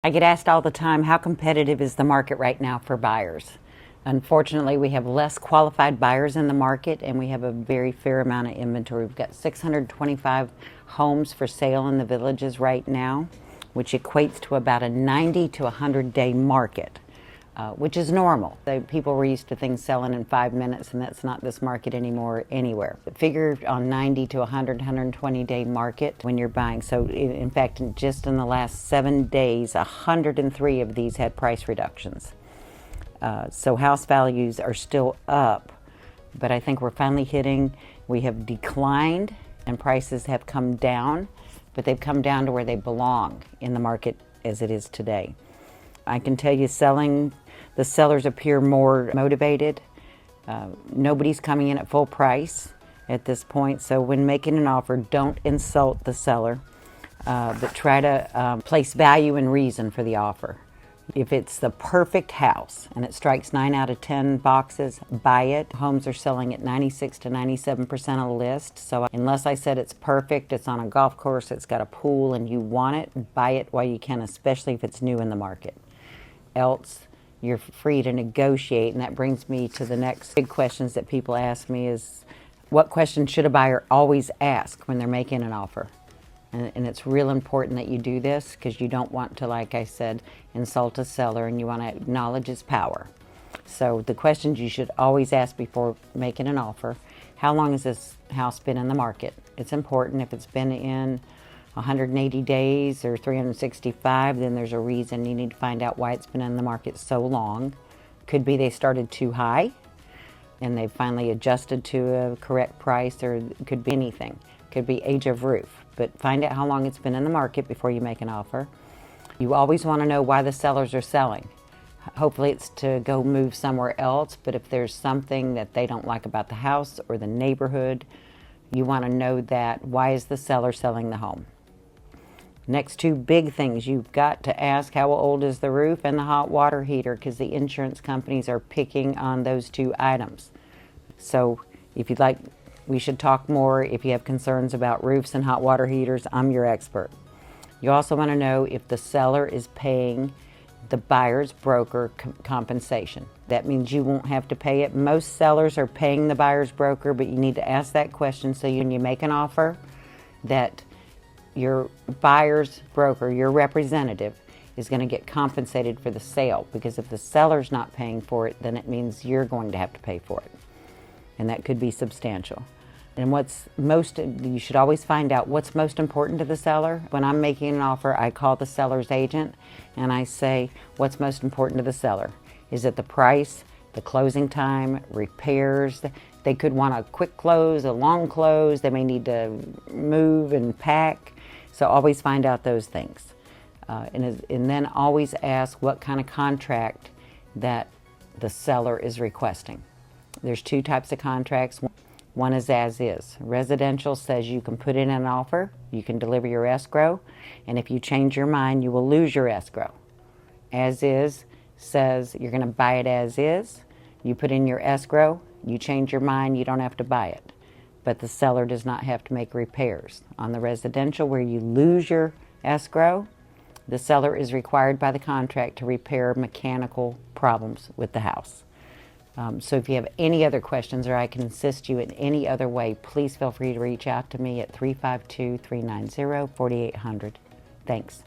I get asked all the time, how competitive is the market right now for buyers? Unfortunately, we have less qualified buyers in the market and we have a very fair amount of inventory. We've got 625 homes for sale in the villages right now, which equates to about a 90 to 100 day market, which is normal. People were used to things selling in 5 minutes, and that's not this market anymore anywhere. Figure on 90 to 100, 120 day market when you're buying. So in fact, just in the last 7 days, 103 of these had price reductions. So house values are still up, but I think we're finally we have declined and prices have come down, but they've come down to where they belong in the market as it is today. I can tell you the sellers appear more motivated. Nobody's coming in at full price at this point, so when making an offer, don't insult the seller, but try to place value and reason for the offer. If it's the perfect house and it strikes 9 out of 10 boxes, buy it. Homes are selling at 96 to 97% of the list. So unless I said it's perfect, it's on a golf course, it's got a pool, and you want it, buy it while you can, especially if it's new in the market. Else, you're free to negotiate. And that brings me to the next big questions that people ask me is, what question should a buyer always ask when they're making an offer? And it's real important that you do this, because you don't want to, like I said, insult a seller, and you want to acknowledge his power. So the questions you should always ask before making an offer: how long has this house been in the market? It's important. If it's been in 180 days or 365, then there's a reason. You need to find out why it's been in the market so long. Could be they started too high and they finally adjusted to a correct price, or it could be anything. It could be age of roof. But find out how long it's been in the market before you make an offer. You always want to know why the sellers are selling. Hopefully it's to go move somewhere else, but if there's something that they don't like about the house or the neighborhood, you want to know that. Why is the seller selling the home? Next two big things, you've got to ask how old is the roof and the hot water heater, because the insurance companies are picking on those two items. So if you'd like, we should talk more. If you have concerns about roofs and hot water heaters, I'm your expert. You also want to know if the seller is paying the buyer's broker compensation. That means you won't have to pay it. Most sellers are paying the buyer's broker, but you need to ask that question so when you make an offer, that your buyer's broker, your representative, is going to get compensated for the sale. Because if the seller's not paying for it, then it means you're going to have to pay for it. And that could be substantial. And you should always find out what's most important to the seller. When I'm making an offer, I call the seller's agent and I say, what's most important to the seller? Is it the price, the closing time, repairs? They could want a quick close, a long close. They may need to move and pack. So always find out those things. And then always ask what kind of contract that the seller is requesting. There's two types of contracts. One is as is. Residential says you can put in an offer, you can deliver your escrow, and if you change your mind, you will lose your escrow. As is says you're going to buy it as is, you put in your escrow, you change your mind, you don't have to buy it. But the seller does not have to make repairs. On the residential, where you lose your escrow, the seller is required by the contract to repair mechanical problems with the house. So if you have any other questions, or I can assist you in any other way, please feel free to reach out to me at 352-390-4800. Thanks.